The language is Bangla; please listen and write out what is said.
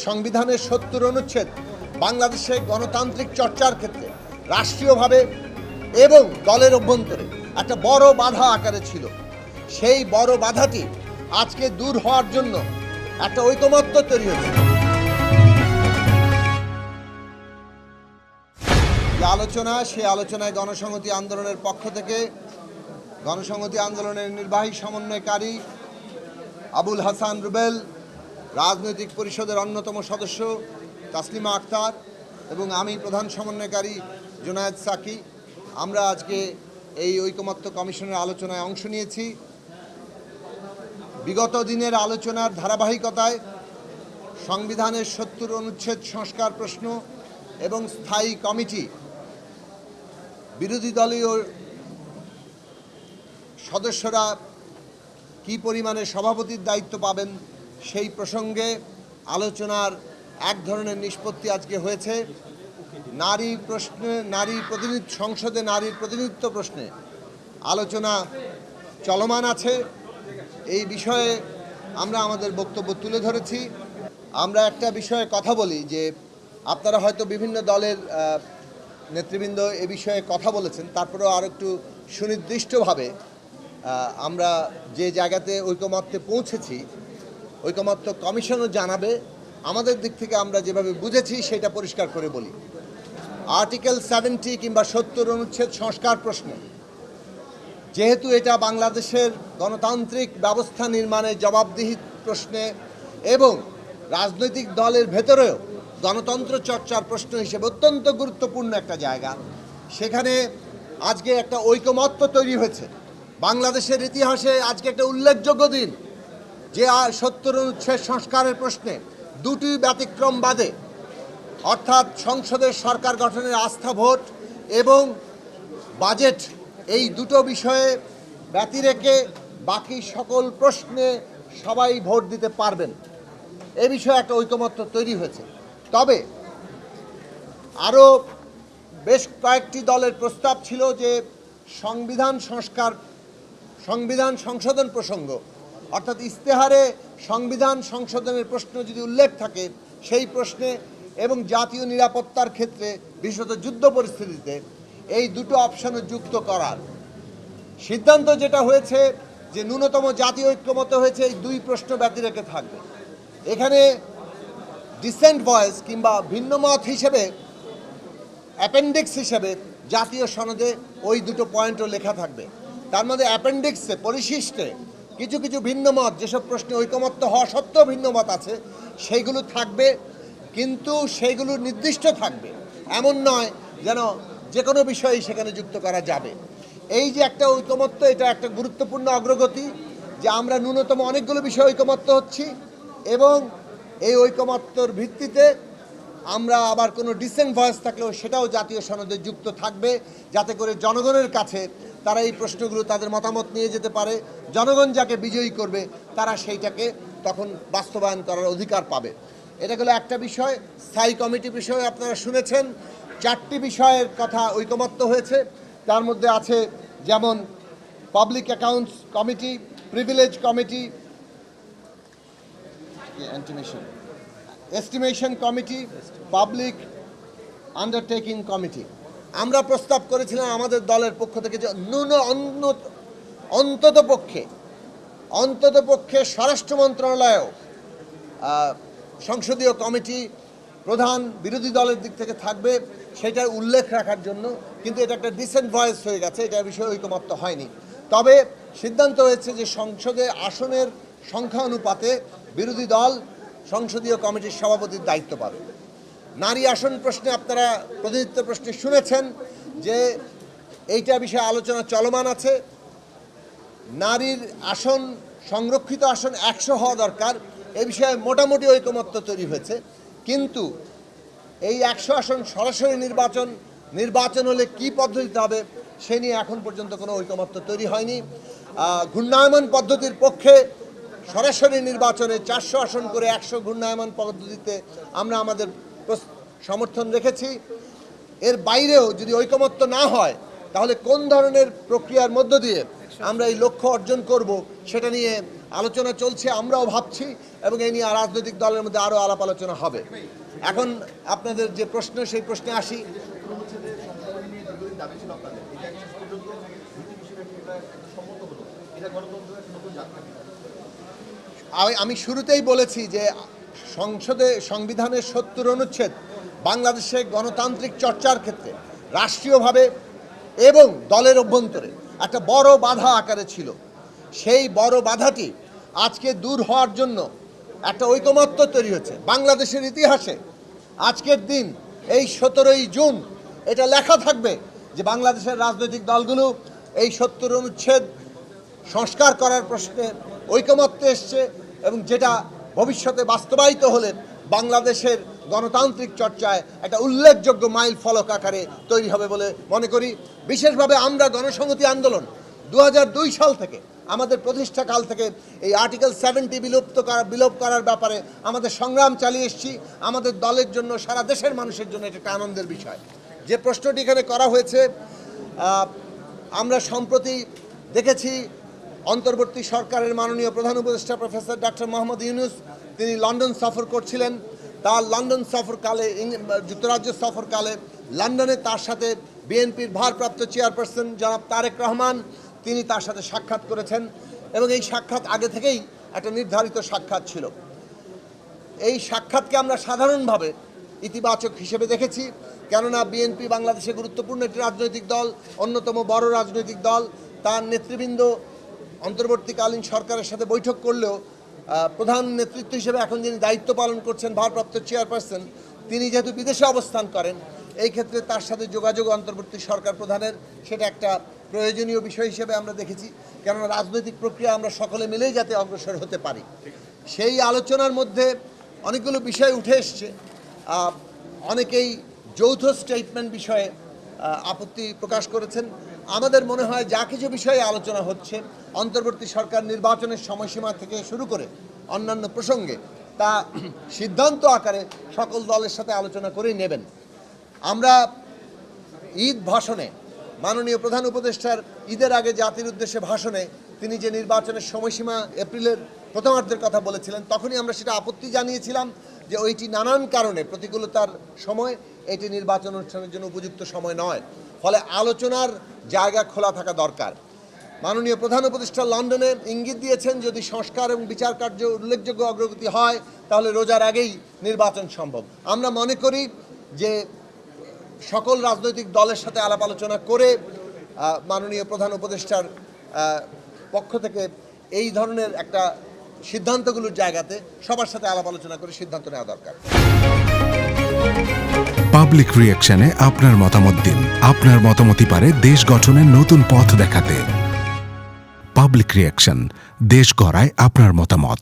সংবিধানের ৭০ অনুচ্ছেদ বাংলাদেশে গণতান্ত্রিক চর্চার ক্ষেত্রে রাষ্ট্রীয়ভাবে এবং দলের অভ্যন্তরে একটা বড় বাধা আকারে ছিল। সেই বড় বাধাটি আজকে দূর হওয়ার জন্য একটা ঐকমত্য তৈরি হয়েছে। যে আলোচনা, সেই আলোচনায় গণসংহতি আন্দোলনের পক্ষ থেকে গণসংহতি আন্দোলনের নির্বাহী সমন্বয়কারী আবুল হাসান রুবেল, রাজনৈতিক পরিষদের অন্যতম সদস্য তাসলিমা আক্তার এবং আমি প্রধান সমন্বয়কারী জুনায়েদ সাকি, আমরা আজকে এই ঐকমত্য কমিশনের আলোচনায় অংশ নিয়েছি। বিগত দিনের আলোচনার ধারাবাহিকতায় সংবিধানের ৭০ অনুচ্ছেদ সংস্কার প্রশ্ন এবং স্থায়ী কমিটি, বিরোধী দলীয় সদস্যরা কী পরিমাণে সভাপতির দায়িত্ব পাবেন সেই প্রসঙ্গে আলোচনার এক ধরনের নিষ্পত্তি আজকে হয়েছে। নারী প্রশ্নে সংসদে নারীর প্রতিনিধিত্ব প্রশ্নে আলোচনা চলমান আছে। এই বিষয়ে আমরা আমাদের বক্তব্য তুলে ধরেছি। আমরা একটা বিষয়ে কথা বলি যে আপনারা হয়তো বিভিন্ন দলের নেতৃবৃন্দ এ বিষয়ে কথা বলেছেন, তারপরেও আর একটু সুনির্দিষ্টভাবে আমরা যে জায়গাতে ঐকমত্যে পৌঁছেছি, ঐকমত্য কমিশনও জানাবে। আমাদের দিক থেকে আমরা যেভাবে বুঝেছি সেটা পরিষ্কার করে বলি। আর্টিকেল 70 কিংবা ৭০ অনুচ্ছেদ সংস্কার প্রশ্নে, যেহেতু এটা বাংলাদেশের গণতান্ত্রিক ব্যবস্থা নির্মাণে জবাবদিহি প্রশ্নে এবং রাজনৈতিক দলের ভেতরেও গণতন্ত্র চর্চার প্রশ্ন হিসেবে অত্যন্ত গুরুত্বপূর্ণ একটা জায়গা, সেখানে আজকে একটা ঐকমত্য তৈরি হয়েছে। বাংলাদেশের ইতিহাসে আজকে একটা উল্লেখযোগ্য দিন যে ৭০ অনুচ্ছেদ সংস্কারের প্রশ্নে দুটি ব্যতিক্রম বাদে, অর্থাৎ সংসদের সরকার গঠনের আস্থা ভোট এবং বাজেট, এই দুটো বিষয়ে ব্যতি রেখে বাকি সকল প্রশ্নে সবাই ভোট দিতে পারবেন। এ বিষয়ে একটা ঐকমত্য তৈরি হয়েছে। তবে আরও বেশ কয়েকটি দলের প্রস্তাব ছিল যে সংবিধান সংশোধন প্রসঙ্গ, অর্থাৎ ইস্তেহারে সংবিধান সংশোধনের প্রশ্ন যদি উল্লেখ থাকে সেই প্রশ্নে এবং জাতীয় নিরাপত্তার ক্ষেত্রে বিশেষত যুদ্ধ পরিস্থিতিতে এই দুটো অপশানও যুক্ত করার সিদ্ধান্ত যেটা হয়েছে, যে ন্যূনতম জাতীয় ঐক্যমত হয়েছে এই দুই প্রশ্ন ব্যতি রেখে থাকবে। এখানে ডিসেন্ট ভয়েস কিংবা ভিন্নমত হিসেবে অ্যাপেন্ডিক্স হিসেবে জাতীয় সনদে ওই দুটো পয়েন্টও লেখা থাকবে। তার মধ্যে অ্যাপেন্ডিক্সে পরিশিষ্টে কিছু কিছু ভিন্নমত, যেসব প্রশ্নে ঐকমত্য হওয়া সত্ত্বেও ভিন্নমত আছে, সেইগুলো থাকবে, কিন্তু সেইগুলো নির্দিষ্ট থাকবে, এমন নয় যেন যে কোনো বিষয়ই সেখানে যুক্ত করা যাবে। এই যে একটা ঐকমত্য, এটা একটা গুরুত্বপূর্ণ অগ্রগতি যে আমরা ন্যূনতম অনেকগুলো বিষয়ে ঐকমত্য হচ্ছি এবং এই ঐকমত্যর ভিত্তিতে আমরা আবার কোনো ডিসেন্ট ভয়েস থাকলেও সেটাও জাতীয় সনদে যুক্ত থাকবে, যাতে করে জনগণের কাছে তারা এই প্রশ্নগুলো তাদের মতামত নিয়ে যেতে পারে। জনগণ যাকে বিজয়ী করবে তারা সেইটাকে তখন বাস্তবায়ন করার অধিকার পাবে। এটা গেলো একটা বিষয়। স্থায়ী কমিটি বিষয়ে আপনারা শুনেছেন 4টি বিষয়ের কথা ঐকমত্য হয়েছে। তার মধ্যে আছে যেমন public accounts committee, privilege committee, estimation committee, public undertaking committee. আমরা প্রস্তাব করেছিলাম আমাদের দলের পক্ষ থেকে যে অন্ততপক্ষে স্বরাষ্ট্র মন্ত্রণালয়েও সংসদীয় কমিটি প্রধান বিরোধী দলের দিক থেকে থাকবে, সেটার উল্লেখ রাখার জন্য। কিন্তু এটা একটা ডিসেন্ট ভয়েস হয়ে গেছে, এটার বিষয়ে ঐকমত্য হয়নি। তবে সিদ্ধান্ত হয়েছে যে সংসদে আসনের সংখ্যা অনুপাতে বিরোধী দল সংসদীয় কমিটির সভাপতির দায়িত্ব পাবে। নারী আসন প্রশ্নে আপনারা প্রতিনিধিত্ব প্রশ্নে শুনেছেন যে এইটা বিষয়ে আলোচনা চলমান আছে। নারীর আসন, সংরক্ষিত আসন 100 হওয়া দরকার, এ বিষয়ে মোটামুটি ঐকমত্য তৈরি হয়েছে। কিন্তু এই 100 আসন সরাসরি নির্বাচন হলে কী পদ্ধতিতে হবে সে নিয়ে এখন পর্যন্ত কোনো ঐকমত্য তৈরি হয়নি। ঘূর্ণায়মান পদ্ধতির পক্ষে সরাসরি নির্বাচনে 400 আসন করে 100 ঘূর্ণায়মান পদ্ধতিতে আমরা আমাদের সমর্থন রেখেছি। এর বাইরেও যদি ঐকমত্য না হয় তাহলে কোন ধরনের প্রক্রিয়ার মধ্য দিয়ে আমরা এই লক্ষ্য অর্জন করব সেটা নিয়ে আলোচনা চলছে, আমরাও ভাবছি, এবং এই নিয়ে রাজনৈতিক দলের মধ্যে আরও আলাপ আলোচনা হবে। এখন আপনাদের যে প্রশ্ন, সেই প্রশ্নে আসি। আমি শুরুতেই বলেছি যে সংবিধানের ৭০ অনুচ্ছেদ বাংলাদেশে গণতান্ত্রিক চর্চার ক্ষেত্রে রাষ্ট্রীয়ভাবে এবং দলের অভ্যন্তরে একটা বড় বাধা আকারে ছিল। সেই বড় বাধাটি আজকে দূর হওয়ার জন্য একটা ঐকমত্য তৈরি হয়েছে। বাংলাদেশের ইতিহাসে আজকের দিন, এই ১৭ই জুন, এটা লেখা থাকবে যে বাংলাদেশের রাজনৈতিক দলগুলো এই ৭০ অনুচ্ছেদ সংস্কার করার প্রশ্নে ঐকমত্যে এসছে, এবং যেটা ভবিষ্যতে বাস্তবায়িত হলে বাংলাদেশের গণতান্ত্রিক চর্চায় একটা উল্লেখযোগ্য মাইল ফলক আকারে তৈরি হবে বলে মনে করি। বিশেষভাবে আমরা গণসংহতি আন্দোলন ২০০২ সাল থেকে, আমাদের প্রতিষ্ঠাকাল থেকে এই আর্টিকেল 70 বিলোপ করার ব্যাপারে আমাদের সংগ্রাম চালিয়ে এসেছি। আমাদের দলের জন্য, সারা দেশের মানুষের জন্য এটা একটা আনন্দের বিষয়। যে প্রশ্নটি এখানে করা হয়েছে, আমরা সম্প্রতি দেখেছি অন্তর্বর্তী সরকারের মাননীয় প্রধান উপদেষ্টা প্রফেসর ডক্টর মোহাম্মদ ইউনূস, তিনি লন্ডন সফর করছিলেন। তার লন্ডন সফরকালে, যুক্তরাজ্য সফরকালে লন্ডনে তার সাথে বিএনপির ভারপ্রাপ্ত চেয়ারপারসন জনাব তারেক রহমান, তিনি তার সাথে সাক্ষাৎ করেছেন, এবং এই সাক্ষাৎ আগে থেকেই একটা নির্ধারিত সাক্ষাৎ ছিল। এই সাক্ষাৎকে আমরা সাধারণভাবে ইতিবাচক হিসেবে দেখেছি, কেননা বিএনপি বাংলাদেশে গুরুত্বপূর্ণ একটি রাজনৈতিক দল, অন্যতম বড় রাজনৈতিক দল। তার নেতৃবৃন্দ অন্তর্বর্তীকালীন সরকারের সাথে বৈঠক করলেও প্রধান নেতৃত্ব হিসেবে এখন যিনি দায়িত্ব পালন করছেন, ভারপ্রাপ্ত চেয়ারপারসন, তিনি যেহেতু বিদেশে অবস্থান করেন, এই ক্ষেত্রে তার সাথে যোগাযোগ অন্তর্বর্তী সরকার প্রধানের, সেটা একটা প্রয়োজনীয় বিষয় হিসেবে আমরা দেখেছি, কেননা রাজনৈতিক প্রক্রিয়া আমরা সকলে মিলেই যাতে অগ্রসর হতে পারি। সেই আলোচনার মধ্যে অনেকগুলো বিষয় উঠে এসছে। অনেকেই যৌথ স্টেটমেন্ট বিষয়ে আপত্তি প্রকাশ করেছেন। আমাদের মনে হয় যা কিছু বিষয়ে আলোচনা হচ্ছে, অন্তর্বর্তী সরকার নির্বাচনের সময়সীমা থেকে শুরু করে অন্যান্য প্রসঙ্গে, তা সিদ্ধান্ত আকারে সকল দলের সাথে আলোচনা করেই নেবেন। আমরা ঈদ ভাষণে, মাননীয় প্রধান উপদেষ্টার ঈদের আগে জাতির উদ্দেশ্যে ভাষণে তিনি যে নির্বাচনের সময়সীমা এপ্রিলের প্রথমার্ধের কথা বলেছিলেন, তখনই আমরা সেটা আপত্তি জানিয়েছিলাম যে ওইটি নানান কারণে প্রতিকূলতার সময়, এটি নির্বাচন অনুষ্ঠানের জন্য উপযুক্ত সময় নয়। ফলে আলোচনার জায়গা খোলা থাকা দরকার। মাননীয় প্রধান উপদেষ্টা লন্ডনে ইঙ্গিত দিয়েছেন, যদি সংস্কার এবং বিচার কার্য উল্লেখযোগ্য অগ্রগতি হয়, তাহলে রোজার আগেই নির্বাচন সম্ভব। আমরা মনে করি যে সকল রাজনৈতিক দলের সাথে আলাপ আলোচনা করে মাননীয় প্রধান উপদেষ্টার পক্ষ থেকে এই ধরনের একটা সিদ্ধান্তগুলোর জায়গাতে সবার সাথে আলাপ আলোচনা করে সিদ্ধান্ত নেওয়া দরকার। পাবলিক রিঅ্যাকশনে আপনার মতামত দিন। আপনার মতামতই পারে দেশ গঠনের নতুন পথ দেখাতে। পাবলিক রিঅ্যাকশন, দেশ গড়ায় আপনার মতামত।